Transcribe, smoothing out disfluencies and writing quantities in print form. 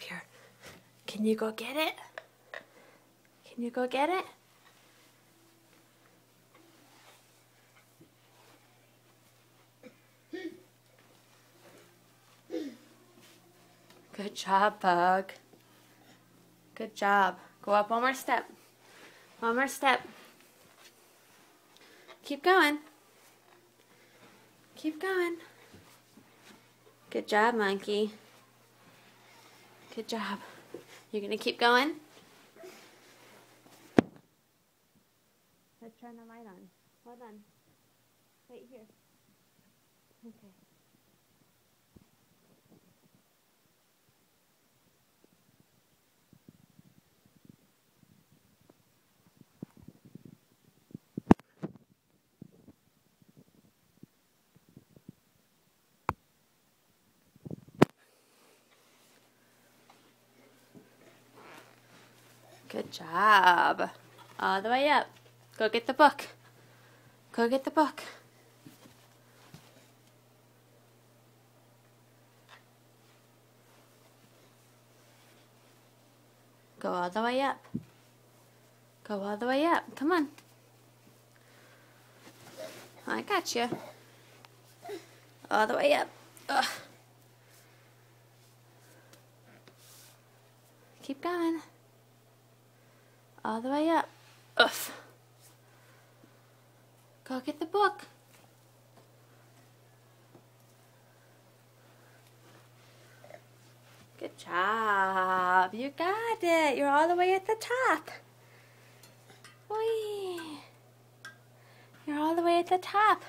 here. Can you go get it? Can you go get it? Good job, Bug. Good job. Go up one more step. One more step. Keep going. Keep going. Good job, monkey. Good job. You're gonna keep going? Let's turn the light on. Hold on. Wait here. Okay. Good job. All the way up. Go get the book. Go get the book. Go all the way up. Go all the way up. Come on. I got you. All the way up. Ugh. Keep going. All the way up. Ugh. Go get the book. Good job. You got it. You're all the way at the top. Whee. You're all the way at the top.